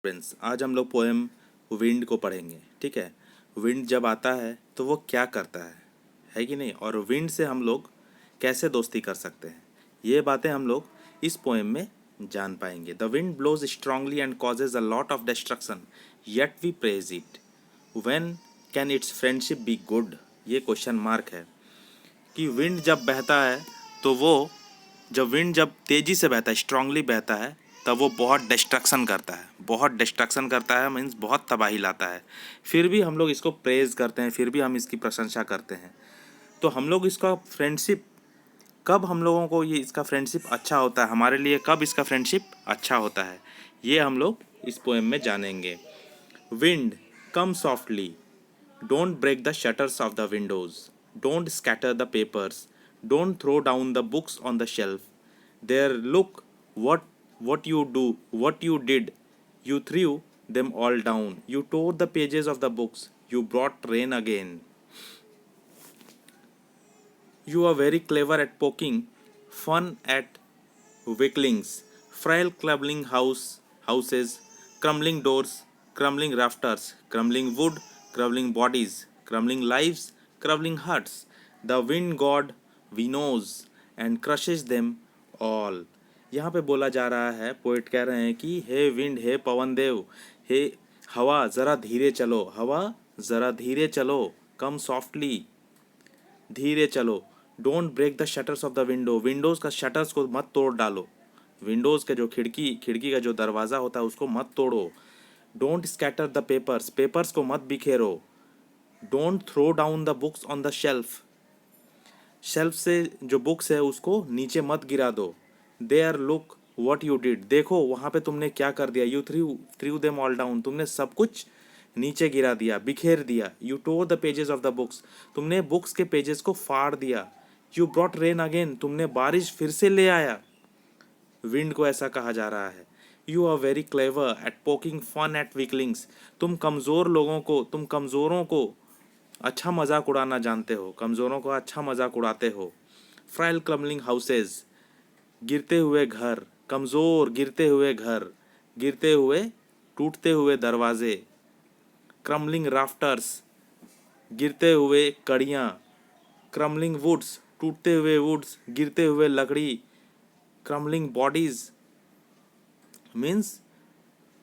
Friends, आज हम लोग पोएम विंड को पढ़ेंगे। ठीक है। विंड जब आता है तो वो क्या करता है कि नहीं, और विंड से हम लोग कैसे दोस्ती कर सकते हैं, ये बातें हम लोग इस पोएम में जान पाएंगे। The wind blows strongly and causes a lot of destruction, yet we praise it. When can its friendship be good, ये क्वेश्चन मार्क है कि विंड जब बहता है तो वो, जब विंड जब तेज़ी से बहता है, स्ट्रांगली बहता है, तब वो बहुत डिस्ट्रक्शन करता है। बहुत डिस्ट्रक्शन करता है मीन्स बहुत तबाही लाता है। फिर भी हम लोग इसको प्रेज़ करते हैं, फिर भी हम इसकी प्रशंसा करते हैं। तो हम लोग इसका फ्रेंडशिप, कब हम लोगों को ये इसका फ्रेंडशिप अच्छा होता है, हमारे लिए कब इसका फ्रेंडशिप अच्छा होता है, ये हम लोग इस पोएम में जानेंगे। Wind come softly, don't break the shutters of the windows. Don't scatter the papers. Don't throw down the books on the shelf. There, look what you do, what you did. You threw them all down. You tore the pages of the books. You brought rain again. You are very clever at poking fun at weaklings, frail crumbling houses, crumbling doors, crumbling rafters, crumbling wood, crumbling bodies, crumbling lives, crumbling hearts. The wind god winnows and crushes them all. यहाँ पे बोला जा रहा है, poet कह रहे हैं कि हे विंड, हे पवन देव, हे हवा ज़रा धीरे चलो, हवा ज़रा धीरे चलो, कम सॉफ्टली, धीरे चलो। Don't break the shutters of the window, windows का शटर्स को मत तोड़ डालो। विंडोज़ का जो खिड़की का जो दरवाज़ा होता है उसको मत तोड़ो। Don't scatter the papers, papers को मत बिखेरो। Don't throw down the books on the shelf, shelf से जो बुक्स है उसको नीचे मत गिरा दो। There look what you did, देखो वहाँ पे तुमने क्या कर दिया। You threw them all down, तुमने सब कुछ नीचे गिरा दिया, बिखेर दिया। You tore the pages of the books, तुमने बुक्स के पेजेस को फाड़ दिया। यू ब्रॉट रेन अगेन, तुमने बारिश फिर से ले आया। विंड को ऐसा कहा जा रहा है। You are very clever at poking fun at weaklings, तुम कमज़ोर लोगों को, तुम कमज़ोरों को अच्छा मजाक उड़ाना जानते हो, कमज़ोरों का अच्छा मजाक उड़ाते हो। फ्राइल क्रम्बलिंग हाउसेज, गिरते हुए घर, कमज़ोर गिरते हुए घर, गिरते हुए टूटते हुए दरवाजे। क्रम्बलिंग राफ्टर्स, गिरते हुए कड़ियाँ। क्रम्बलिंग वुड्स, टूटते हुए वुड्स, गिरते हुए लकड़ी। क्रम्बलिंग बॉडीज मीन्स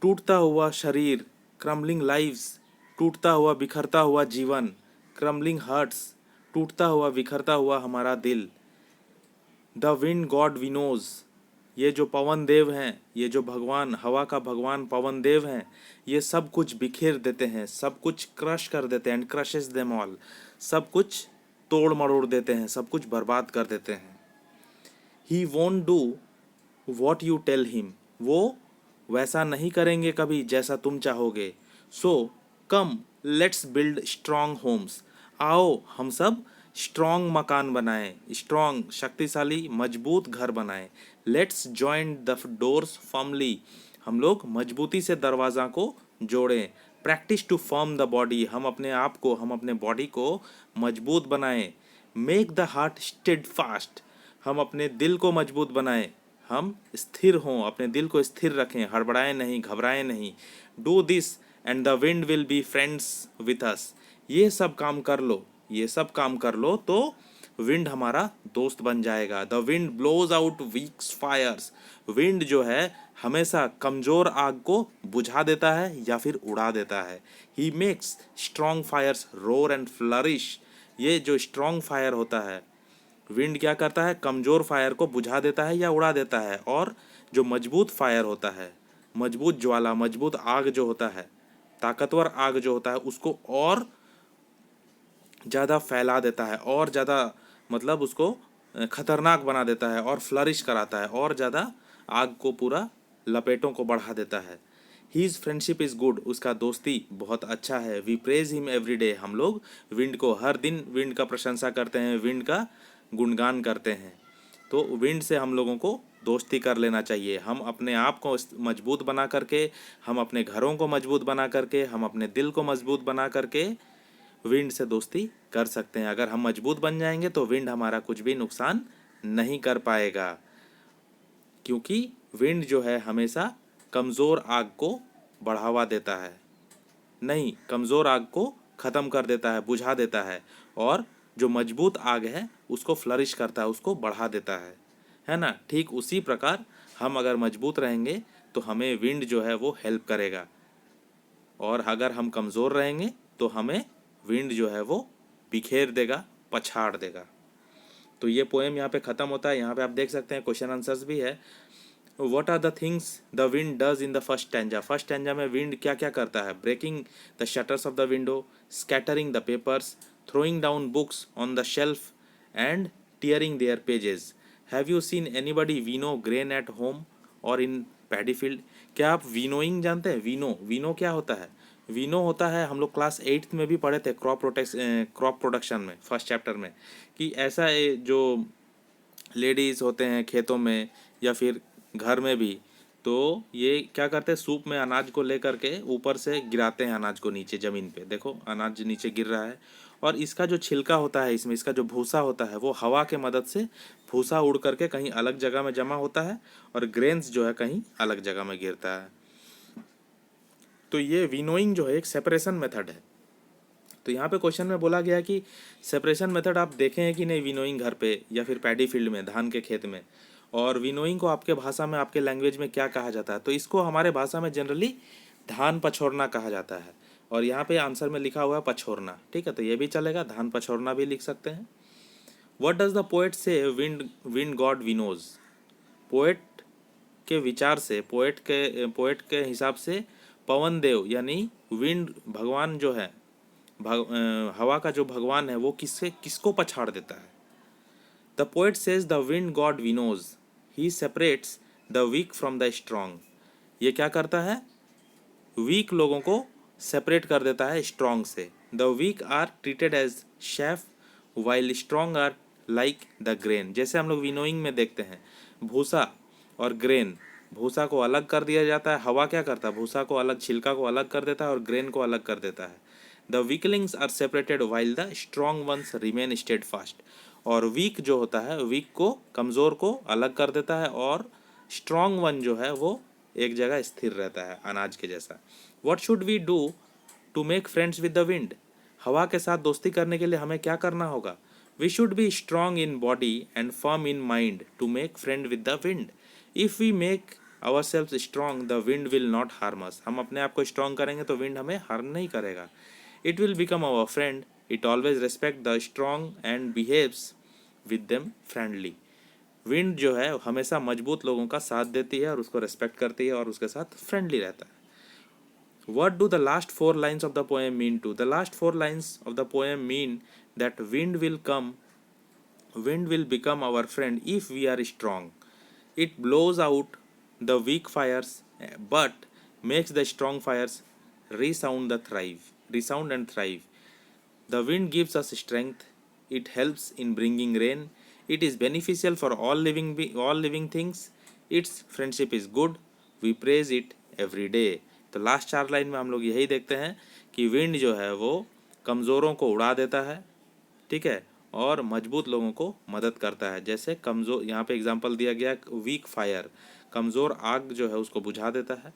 टूटता हुआ शरीर। क्रम्बलिंग लाइव्स, टूटता हुआ बिखरता हुआ जीवन। क्रम्बलिंग हार्ट्स, टूटता हुआ बिखरता हुआ हमारा दिल। द विंड गॉड विनोज, ये जो पवन देव हैं, ये जो भगवान, हवा का भगवान पवन देव हैं, ये सब कुछ बिखेर देते हैं, सब कुछ क्रश कर देते हैं। एंड क्रशेस देम ऑल, सब कुछ तोड़ मरोड़ देते हैं, सब कुछ बर्बाद कर देते हैं। He won't do what you tell him, वो वैसा नहीं करेंगे कभी जैसा तुम चाहोगे। So come let's build strong homes, आओ हम सब स्ट्रॉन्ग मकान बनाएं, स्ट्रॉन्ग शक्तिशाली मजबूत घर बनाएं। Let's join the doors firmly, हम लोग मजबूती से दरवाज़ा को जोड़ें। Practice to firm the body, हम अपने आप को, हम अपने बॉडी को मजबूत बनाएं। Make the heart steadfast, हम अपने दिल को मजबूत बनाएं, हम स्थिर हों, अपने दिल को स्थिर रखें, हड़बड़ाएं नहीं, घबराएं नहीं। Do this and the wind will be friends with us, ये सब काम कर लो, ये सब काम कर लो तो विंड हमारा दोस्त बन जाएगा। The wind blows out weak fires, wind जो है हमेशा कमज़ोर आग को बुझा देता है या फिर उड़ा देता है। He makes strong fires roar and flourish, ये जो स्ट्रॉन्ग फायर होता है, विंड क्या करता है, कमज़ोर फायर को बुझा देता है या उड़ा देता है। और जो मजबूत फायर होता है, मजबूत ज्वाला, मजबूत आग जो होता है, ताकतवर आग जो होता है, उसको और ज़्यादा फैला देता है, और ज़्यादा मतलब उसको खतरनाक बना देता है, और फ्लरिश कराता है, और ज़्यादा आग को पूरा लपेटों को बढ़ा देता है। हीज़ फ्रेंडशिप इज़ गुड, उसका दोस्ती बहुत अच्छा है। We praise him every day, हम लोग विंड को हर दिन, विंड का प्रशंसा करते हैं, विंड का गुणगान करते हैं। तो विंड से हम लोगों को दोस्ती कर लेना चाहिए। हम अपने आप को मजबूत बना करके, हम अपने घरों को मजबूत बना करके, हम अपने दिल को मजबूत बना करके विंड से दोस्ती कर सकते हैं। अगर हम मजबूत बन जाएंगे तो विंड हमारा कुछ भी नुकसान नहीं कर पाएगा, क्योंकि विंड जो है हमेशा कमज़ोर आग को बढ़ावा देता है, नहीं, कमज़ोर आग को ख़त्म कर देता है, बुझा देता है, और जो मजबूत आग है उसको फ्लरिश करता है, उसको बढ़ा देता है ना। ठीक उसी प्रकार हम अगर मजबूत रहेंगे तो हमें विंड जो है वो हेल्प करेगा, और अगर हम कमज़ोर रहेंगे तो हमें विंड जो है वो बिखेर देगा, पछाड़ देगा। तो ये पोएम यहाँ पे ख़त्म होता है। यहाँ पे आप देख सकते हैं क्वेश्चन आंसर्स भी है। What are the things the wind does in the first stanza? First stanza में विंड क्या क्या करता है? Breaking the shutters of the window, scattering the papers, throwing down books on the shelf, and tearing their pages. Have you seen anybody winnow grain at home or in paddy field? क्या आप winnowing जानते हैं? विनो क्या होता है? विनो होता है, हम लोग क्लास 8th में भी पढ़े थे क्रॉप प्रोडक्शन में, फर्स्ट चैप्टर में, कि ऐसा जो लेडीज़ होते हैं खेतों में या फिर घर में भी, तो ये क्या करते हैं, सूप में अनाज को लेकर के ऊपर से गिराते हैं अनाज को नीचे ज़मीन पे। देखो अनाज नीचे गिर रहा है, और इसका जो छिलका होता है, इसमें इसका जो भूसा होता है वो हवा के मदद से भूसा उड़ करके कहीं अलग जगह में जमा होता है, और ग्रेन्स जो है कहीं अलग जगह में गिरता है। तो ये विनोइंग जो है एक सेपरेशन मेथड है। तो यहाँ पे क्वेश्चन में बोला गया कि सेपरेशन मेथड आप देखे हैं कि नहीं विनोइंग घर पे या फिर पैडी फील्ड में, धान के खेत में, और विनोइंग को आपके भाषा में, आपके लैंग्वेज में क्या कहा जाता है? तो इसको हमारे भाषा में जनरली धान पछोरना कहा जाता है, और यहाँ पे आंसर में लिखा हुआ है पछोरना। ठीक है, तो ये भी चलेगा, धान पछोरना भी लिख सकते हैं। व्हाट डज द पोएट से विंड गॉड विनोज? पोएट के विचार से, पोएट के हिसाब से पवन देव यानी विंड भगवान जो है, हवा का जो भगवान है वो किसको पछाड़ देता है? The poet says the wind god winnows he separates the weak from the strong. ये क्या करता है? वीक लोगों को सेपरेट कर देता है स्ट्रॉन्ग से। The weak are treated as chaff while strong are like the grain. जैसे हम लोग विनोइंग में देखते हैं, भूसा और ग्रेन, भूसा को अलग कर दिया जाता है, हवा क्या करता है, भूसा को अलग, छिलका को अलग कर देता है और ग्रेन को अलग कर देता है। The weaklings are separated while the strong ones remain steadfast. और वीक जो होता है, वीक को, कमज़ोर को अलग कर देता है, और स्ट्रॉन्ग वन जो है वो एक जगह स्थिर रहता है अनाज के जैसा। What should we do to make friends with the wind? हवा के साथ दोस्ती करने के लिए हमें क्या करना होगा? We should be strong in body and firm in mind to make friend with the wind. If we make our self strong the wind will not harm us. हम अपने आप को स्ट्रॉन्ग करेंगे तो विंड हमें हार्म नहीं करेगा। It will become our friend, it always respect the strong and behaves with them friendly. Wind जो है हमेशा मजबूत लोगों का साथ देती है और उसको रेस्पेक्ट करती है और उसके साथ फ्रेंडली रहता है। What do the last four lines of the poem mean to? The last four lines of the poem mean that wind will become our friend if we are strong. It blows out the weak fires, but makes the strong fires resound and thrive. The wind gives us strength. It helps in bringing rain. It is beneficial for all living things. Its friendship is good. We praise it every day. तो last 4 line में हम लोग यही देखते हैं कि wind जो है वो कमज़ोरों को उड़ा देता है, ठीक है, और मजबूत लोगों को मदद करता है। जैसे कमज़ोर, यहाँ पे एग्जांपल दिया गया वीक फायर, कमज़ोर आग जो है उसको बुझा देता है,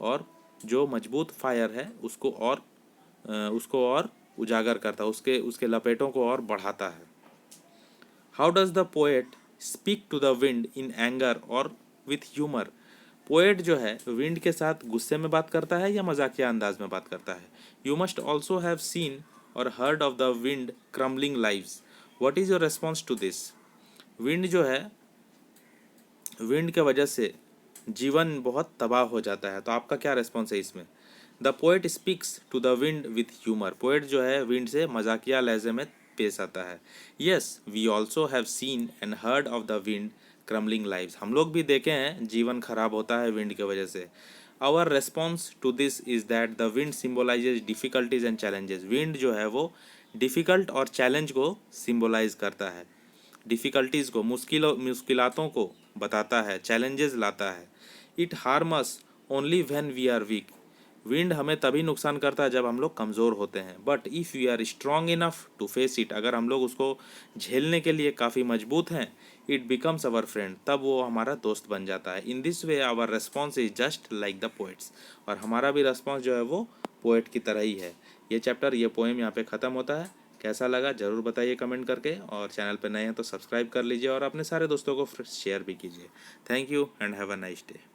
और जो मजबूत फायर है उसको और उजागर करता है, उसके लपेटों को और बढ़ाता है। How does the poet speak to the wind in anger और विथ ह्यूमर? पोएट जो है विंड के साथ गुस्से में बात करता है या मजाकिया अंदाज में बात करता है? You must also have seen or heard of the wind crumbling lives. What is your response to this? Wind जो है, विंड के वजह से जीवन बहुत तबाह हो जाता है, तो आपका क्या रेस्पॉन्स है इसमें? The poet speaks to the wind with humour. Poet जो है विंड से मजाकिया लहजे में पेश आता है। Yes, we also have seen and heard of the wind crumbling lives. हम लोग भी देखे हैं जीवन खराब होता है विंड की वजह से। Our response to this is that the wind symbolises difficulties and challenges. Wind जो है वो डिफ़िकल्ट और चैलेंज को सिम्बोलाइज करता है, डिफ़िकल्टीज़ को, मुश्किलातों को बताता है, चैलेंजेस लाता है। It harm us only when we are weak. Wind हमें तभी नुकसान करता है जब हम लोग कमज़ोर होते हैं, but if we are strong enough to face it, अगर हम लोग उसको झेलने के लिए काफ़ी मजबूत हैं, इट बिकम्स अवर फ्रेंड, तब वो हमारा दोस्त बन जाता है। In this way our response is just like the poet's, और हमारा भी रेस्पॉन्स जो है वो पोएट की तरह ही है। ये चैप्टर, ये पोएम यहाँ पे ख़त्म होता है। कैसा लगा ज़रूर बताइए कमेंट करके, और चैनल पे नए हैं तो सब्सक्राइब कर लीजिए और अपने सारे दोस्तों को शेयर भी कीजिए। Thank you and have a nice day.